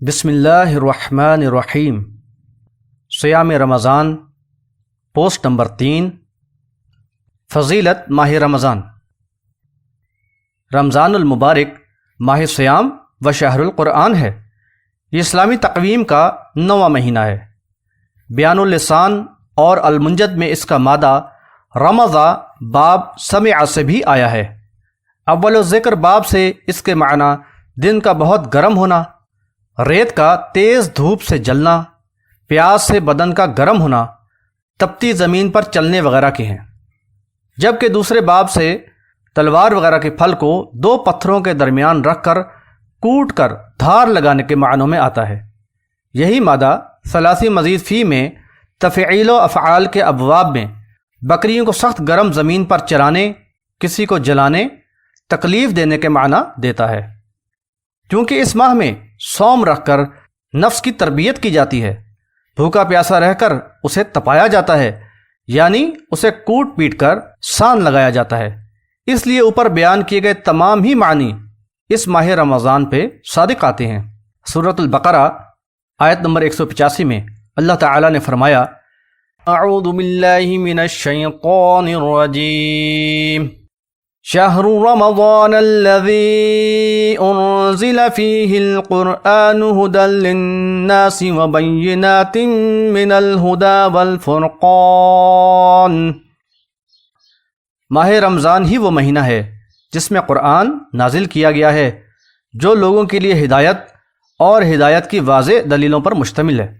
بسم اللہ الرحمن الرحیم۔ صیام رمضان، پوسٹ نمبر 3۔ فضیلت ماہ رمضان۔ رمضان المبارک ماہ صیام و شہر القرآن ہے۔ یہ اسلامی تقویم کا 9واں مہینہ ہے۔ بیان اللسان اور المنجد میں اس کا مادہ رمضا باب سمع سے بھی آیا ہے۔ اول ذکر باب سے اس کے معنی دن کا بہت گرم ہونا، ریت کا تیز دھوپ سے جلنا، پیاس سے بدن کا گرم ہونا، تپتی زمین پر چلنے وغیرہ کے ہیں، جبکہ دوسرے باب سے تلوار وغیرہ کے پھل کو 2 پتھروں کے درمیان رکھ کر کوٹ کر دھار لگانے کے معنوں میں آتا ہے۔ یہی مادہ ثلاثی مزید فی میں تفعیل و افعال کے ابواب میں بکریوں کو سخت گرم زمین پر چرانے، کسی کو جلانے، تکلیف دینے کے معنی دیتا ہے۔ کیونکہ اس ماہ میں صوم رکھ کر نفس کی تربیت کی جاتی ہے، بھوکا پیاسا رہ کر اسے تپایا جاتا ہے، یعنی اسے کوٹ پیٹ کر سان لگایا جاتا ہے۔ اس لیے اوپر بیان کیے گئے تمام ہی معنی اس ماہ رمضان پہ صادق آتے ہیں۔ سورۃ البقرہ آیت نمبر 185 میں اللہ تعالی نے فرمایا: اعوذ باللہ من الشیطان الرجیم، شہر رمضان الذی انزل فیہ القرآن ھدی للناس وبینات من الھدی والفرقان۔ ماہ رمضان ہی وہ مہینہ ہے جس میں قرآن نازل کیا گیا ہے، جو لوگوں کے لیے ہدایت اور ہدایت کی واضح دلیلوں پر مشتمل ہے۔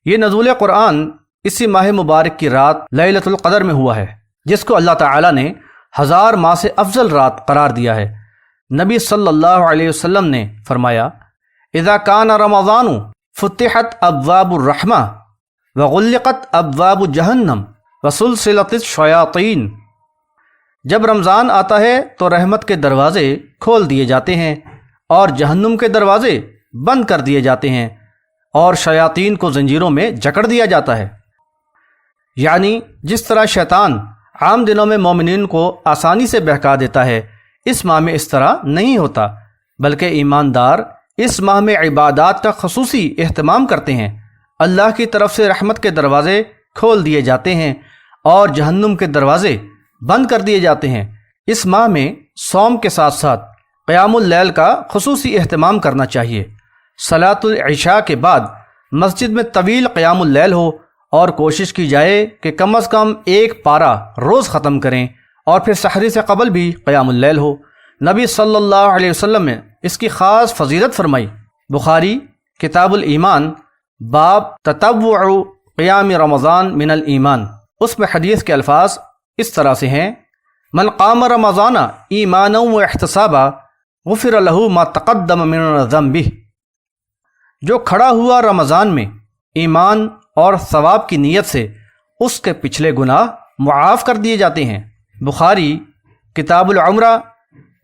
یہ نزول قرآن اسی ماہ مبارک کی رات لیلۃ القدر میں ہوا ہے، جس کو اللہ تعالی نے 1000 ماہ سے افضل رات قرار دیا ہے۔ نبی صلی اللہ علیہ وسلم نے فرمایا: اذا کان رمضان فتحت ابواب الرحمہ وغلقت ابواب جہنم وسلسلت الشیاطین۔ جب رمضان آتا ہے تو رحمت کے دروازے کھول دیے جاتے ہیں اور جہنم کے دروازے بند کر دیے جاتے ہیں اور شیاطین کو زنجیروں میں جکڑ دیا جاتا ہے۔ یعنی جس طرح شیطان عام دنوں میں مومنین کو آسانی سے بہکا دیتا ہے، اس ماہ میں اس طرح نہیں ہوتا، بلکہ ایماندار اس ماہ میں عبادات کا خصوصی اہتمام کرتے ہیں۔ اللہ کی طرف سے رحمت کے دروازے کھول دیے جاتے ہیں اور جہنم کے دروازے بند کر دیے جاتے ہیں۔ اس ماہ میں صوم کے ساتھ ساتھ قیام اللیل کا خصوصی اہتمام کرنا چاہیے۔ صلاۃ العشاء کے بعد مسجد میں طویل قیام اللیل ہو اور کوشش کی جائے کہ کم از کم 1 پارہ روز ختم کریں، اور پھر سحری سے قبل بھی قیام اللیل ہو۔ نبی صلی اللہ علیہ وسلم نے اس کی خاص فضیلت فرمائی۔ بخاری کتاب الایمان باب تطوع قیام رمضان من الایمان، اس میں حدیث کے الفاظ اس طرح سے ہیں: من قام رمضان ایمانا و احتسابا غفر له ما تقدم من ذنبہ۔ جو کھڑا ہوا رمضان میں ایمان اور ثواب کی نیت سے، اس کے پچھلے گناہ معاف کر دیے جاتے ہیں۔ بخاری کتاب العمرہ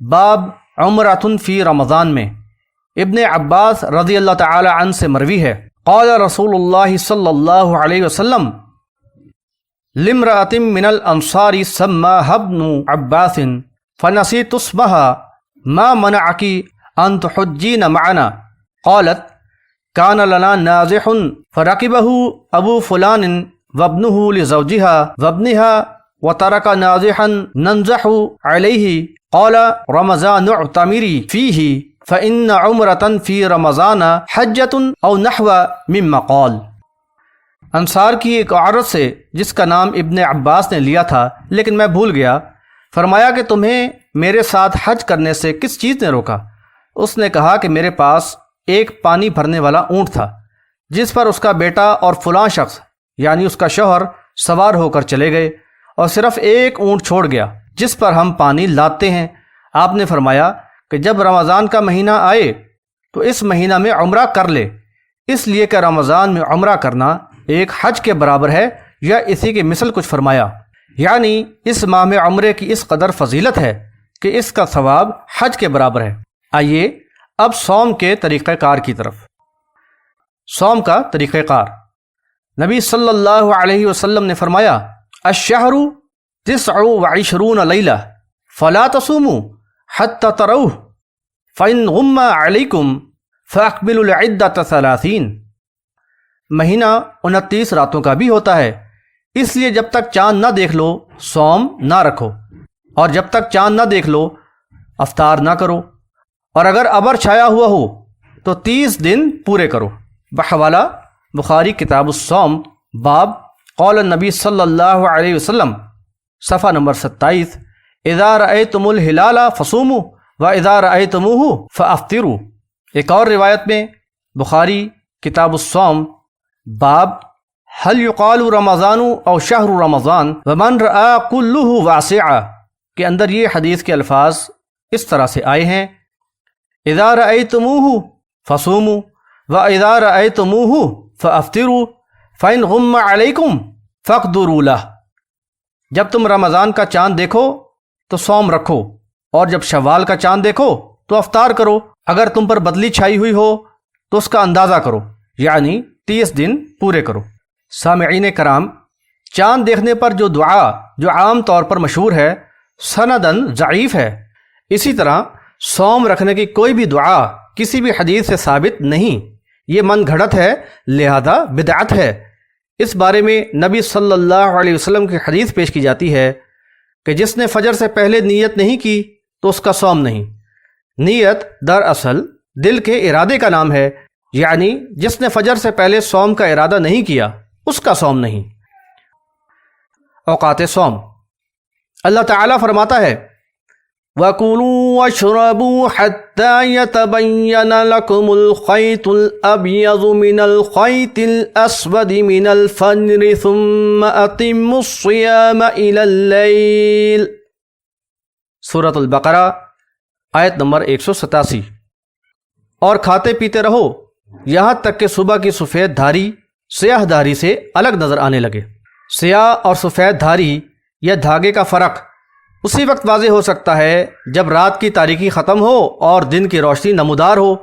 باب عمرۃ فی رمضان میں ابن عباس رضی اللہ تعالی عنہ سے مروی ہے: قال رسول اللہ صلی اللہ علیہ وسلم لامرأۃ من الانصار سماها ابن عباس فنسیت اسمها ما منعک ان تحجین معنا قالت کان لنا نازح فرکبہ ابو فلان وابنہ لزوجها وابنها وترک نازحا ننزح علیہ قال رمضان اعتمری فیہ فإن عمرة فی رمضان حجۃ او نحو مما قال۔ انصار کی ایک عورت سے جس کا نام ابن عباس نے لیا تھا لیکن میں بھول گیا، فرمایا کہ تمہیں میرے ساتھ حج کرنے سے کس چیز نے روکا؟ اس نے کہا کہ میرے پاس ایک پانی بھرنے والا اونٹ تھا جس پر اس کا بیٹا اور فلاں شخص یعنی اس کا شوہر سوار ہو کر چلے گئے، اور صرف ایک اونٹ چھوڑ گیا جس پر ہم پانی لاتے ہیں۔ آپ نے فرمایا کہ جب رمضان کا مہینہ آئے تو اس مہینہ میں عمرہ کر لے، اس لیے کہ رمضان میں عمرہ کرنا ایک حج کے برابر ہے، یا اسی کی مثل کچھ فرمایا۔ یعنی اس ماہ میں عمرے کی اس قدر فضیلت ہے کہ اس کا ثواب حج کے برابر ہے۔ آئیے اب صوم کے طریقہ کار کی طرف۔ صوم کا طریقہ کار: نبی صلی اللہ علیہ وسلم نے فرمایا: الشہر 29 لیلہ فلا تصوموا حتی تروہ فإن غم علیکم فَأَقْبِلُوا الْعِدَّةَ 30 مہینہ 29 راتوں کا بھی ہوتا ہے، اس لیے جب تک چاند نہ دیکھ لو صوم نہ رکھو، اور جب تک چاند نہ دیکھ لو افطار نہ کرو، اور اگر ابر چھایا ہوا ہو تو 30 دن پورے کرو۔ بحوالہ بخاری کتاب الصوم، باب قول النبی صلی اللہ علیہ وسلم، صفحہ نمبر 27، اذا رأیتم الہلال فصوموا واذا رأیتموہ فافطروا۔ ایک اور روایت میں بخاری کتاب الصوم، باب هل یقال رمضان او شہر رمضان ومن رأى کلہ واسعا کے اندر یہ حدیث کے الفاظ اس طرح سے آئے ہیں: اذا رأیتموہ فصوموا واذا رأیتموہ فافطروا فإن غم علیکم فاقدروا لہ۔ جب تم رمضان کا چاند دیکھو تو صوم رکھو، اور جب شوال کا چاند دیکھو تو افطار کرو، اگر تم پر بدلی چھائی ہوئی ہو تو اس کا اندازہ کرو، یعنی 30 دن پورے کرو۔ سامعین کرام، چاند دیکھنے پر جو دعا جو عام طور پر مشہور ہے سندن ضعیف ہے، اسی طرح صوم رکھنے کی کوئی بھی دعا کسی بھی حدیث سے ثابت نہیں، یہ من گھڑت ہے، لہذا بدعت ہے۔ اس بارے میں نبی صلی اللہ علیہ وسلم کی حدیث پیش کی جاتی ہے کہ جس نے فجر سے پہلے نیت نہیں کی تو اس کا صوم نہیں۔ نیت دراصل دل کے ارادے کا نام ہے، یعنی جس نے فجر سے پہلے صوم کا ارادہ نہیں کیا اس کا صوم نہیں۔ اوقات صوم، اللہ تعالیٰ فرماتا ہے: وَكُلُوا وَاشْرَبُوا حَتَّى يَتَبَيَّنَ لَكُمُ الْخَيْطُ الْأَبْيَضُ مِنَ الْخَيْطِ الْأَسْوَدِ مِنَ الْفَجْرِ ثُمَّ أَتِمُّوا الصِّيَامَ إِلَى اللَّيْلِ۔ سورۃ البقرہ آیت نمبر 187۔ اور کھاتے پیتے رہو یہاں تک کہ صبح کی سفید دھاری سیاہ دھاری سے الگ نظر آنے لگے۔ سیاہ اور سفید دھاری یا دھاگے کا فرق اسی وقت واضح ہو سکتا ہے جب رات کی تاریکی ختم ہو اور دن کی روشنی نمودار ہو۔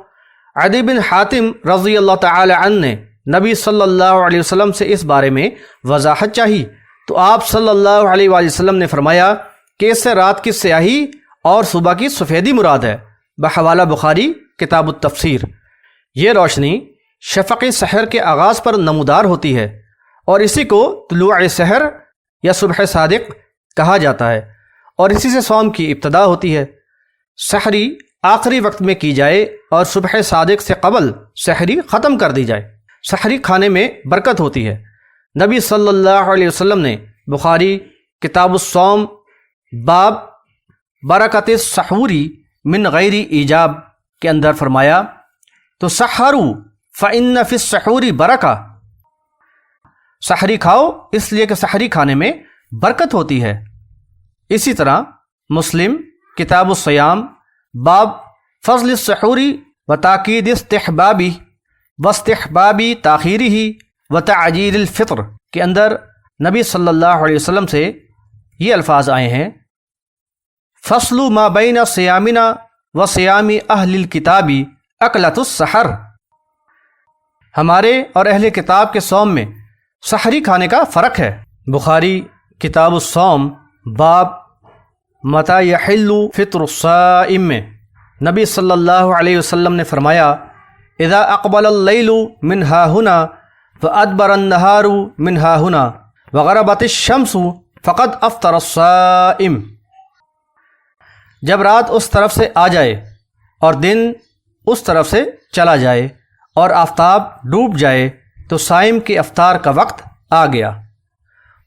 عدی بن حاتم رضی اللہ تعالی عنہ نے نبی صلی اللہ علیہ وسلم سے اس بارے میں وضاحت چاہی تو آپ صلی اللہ علیہ وآلہ وسلم نے فرمایا کہ اس سے رات کی سیاہی اور صبح کی سفیدی مراد ہے۔ بحوالہ بخاری کتاب التفسیر۔ یہ روشنی شفق سحر کے آغاز پر نمودار ہوتی ہے، اور اسی کو طلوع سحر یا صبح صادق کہا جاتا ہے، اور اسی سے صوم کی ابتدا ہوتی ہے۔ سحری آخری وقت میں کی جائے اور صبح صادق سے قبل سحری ختم کر دی جائے۔ سحری کھانے میں برکت ہوتی ہے۔ نبی صلی اللہ علیہ وسلم نے بخاری کتاب الصوم، باب برکت السحوری من غیر ایجاب کے اندر فرمایا: تو سحروا فإن فی السحور برکہ، سحری کھاؤ اس لیے کہ سحری کھانے میں برکت ہوتی ہے۔ اسی طرح مسلم کتاب الصیام، باب فضل السحور و تاکید استحبابی واستحبابی تاخیرہ و تعجیل الفطر کے اندر نبی صلی اللہ علیہ وسلم سے یہ الفاظ آئے ہیں: فصل ما بین صیامنا و صیام اہل الکتاب اکلۃ السحر۔ ہمارے اور اہل کتاب کے صوم میں سحری کھانے کا فرق ہے۔ بخاری کتاب الصوم، باب متی یحل فطر الصائم میں نبی صلی اللہ علیہ وسلم نے فرمایا: اذا اقبل اللیل من ہا ہنا وادبر النہار من ہا ہنا وغربت الشمس فقد افطر الصائم۔ جب رات اس طرف سے آ جائے اور دن اس طرف سے چلا جائے اور آفتاب ڈوب جائے تو صائم کے افطار کا وقت آ گیا۔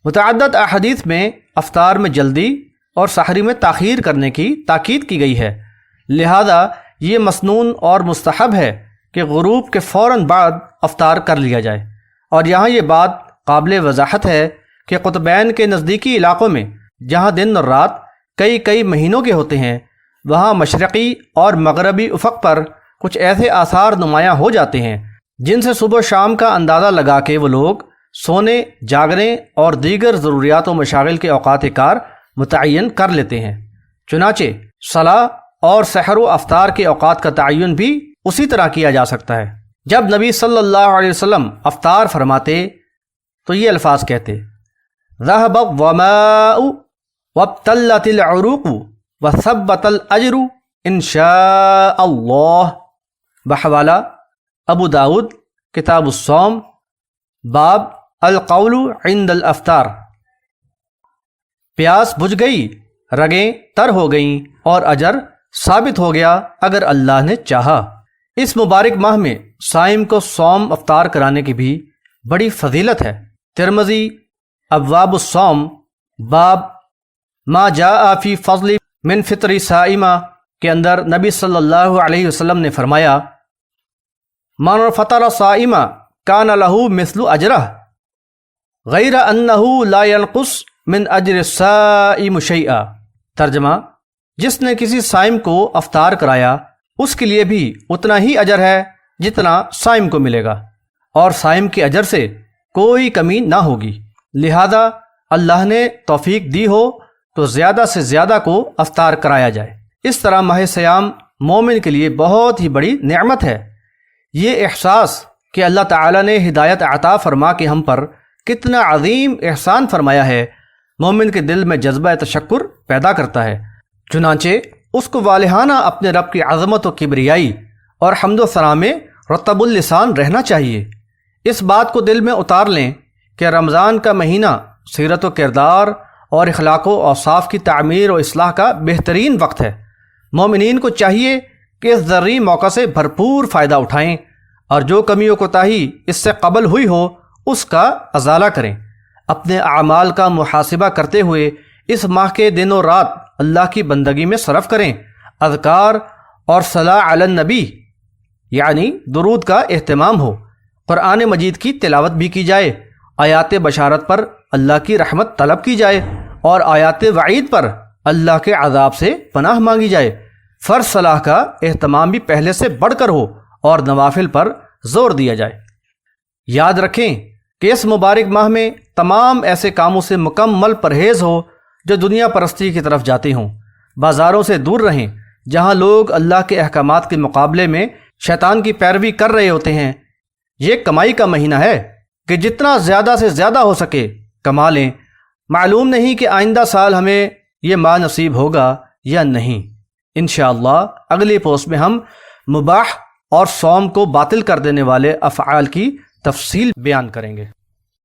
متعدد احادیث میں افطار میں جلدی اور سحری میں تاخیر کرنے کی تاکید کی گئی ہے، لہذا یہ مسنون اور مستحب ہے کہ غروب کے فوراً بعد افطار کر لیا جائے۔ اور یہاں یہ بات قابل وضاحت ہے کہ قطبین کے نزدیکی علاقوں میں جہاں دن اور رات کئی مہینوں کے ہوتے ہیں، وہاں مشرقی اور مغربی افق پر کچھ ایسے آثار نمایاں ہو جاتے ہیں جن سے صبح و شام کا اندازہ لگا کے وہ لوگ سونے، جاگنے اور دیگر ضروریات و مشاغل کے اوقات کار متعین کر لیتے ہیں۔ چنانچہ صلاح اور سحر و افطار کے اوقات کا تعین بھی اسی طرح کیا جا سکتا ہے۔ جب نبی صلی اللہ علیہ وسلم افطار فرماتے تو یہ الفاظ کہتے: ذهب الظماء وابتلت العروق وثبت الاجر ان شاء اللہ۔ بحوالہ ابو داود کتاب الصوم باب القول عند الافطار۔ پیاس بجھ گئی، رگیں تر ہو گئیں اور اجر ثابت ہو گیا اگر اللہ نے چاہا۔ اس مبارک ماہ میں صائم کو صوم افطار کرانے کی بھی بڑی فضیلت ہے۔ ترمذی ابواب الصوم باب ما جاء فی فضل من فطر صائمہ کے اندر نبی صلی اللہ علیہ وسلم نے فرمایا من فطر صائمہ کان لہ مثل اجرہ غیر انہ لا ینقص من اجر الصائم شیئا۔ ترجمہ، جس نے کسی صائم کو افطار کرایا اس کے لیے بھی اتنا ہی اجر ہے جتنا صائم کو ملے گا، اور صائم کے اجر سے کوئی کمی نہ ہوگی۔ لہذا اللہ نے توفیق دی ہو تو زیادہ سے زیادہ کو افطار کرایا جائے۔ اس طرح ماہ سیام مومن کے لیے بہت ہی بڑی نعمت ہے۔ یہ احساس کہ اللہ تعالیٰ نے ہدایت عطا فرما کے ہم پر کتنا عظیم احسان فرمایا ہے، مومن کے دل میں جذبہ تشکر پیدا کرتا ہے، چنانچہ اس کو والہانہ اپنے رب کی عظمت و کبریائی اور حمد و ثنا میں رطب اللسان رہنا چاہیے۔ اس بات کو دل میں اتار لیں کہ رمضان کا مہینہ سیرت و کردار اور اخلاق و اوصاف کی تعمیر و اصلاح کا بہترین وقت ہے۔ مومنین کو چاہیے کہ اس زرعی موقع سے بھرپور فائدہ اٹھائیں اور جو کمی و کوتاہی اس سے قبل ہوئی ہو اس کا ازالہ کریں۔ اپنے اعمال کا محاسبہ کرتے ہوئے اس ماہ کے دن و رات اللہ کی بندگی میں صرف کریں۔ اذکار اور صلاۃ علی النبی یعنی درود کا اہتمام ہو، قرآن مجید کی تلاوت بھی کی جائے، آیات بشارت پر اللہ کی رحمت طلب کی جائے اور آیات وعید پر اللہ کے عذاب سے پناہ مانگی جائے۔ فرض صلاح کا اہتمام بھی پہلے سے بڑھ کر ہو اور نوافل پر زور دیا جائے۔ یاد رکھیں کہ اس مبارک ماہ میں تمام ایسے کاموں سے مکمل پرہیز ہو جو دنیا پرستی کی طرف جاتے ہوں۔ بازاروں سے دور رہیں جہاں لوگ اللہ کے احکامات کے مقابلے میں شیطان کی پیروی کر رہے ہوتے ہیں۔ یہ کمائی کا مہینہ ہے کہ جتنا زیادہ سے زیادہ ہو سکے کما لیں۔ معلوم نہیں کہ آئندہ سال ہمیں یہ ماہ نصیب ہوگا یا نہیں۔ انشاءاللہ اگلی پوسٹ میں ہم مباح اور صوم کو باطل کر دینے والے افعال کی تفصیل بیان کریں گے۔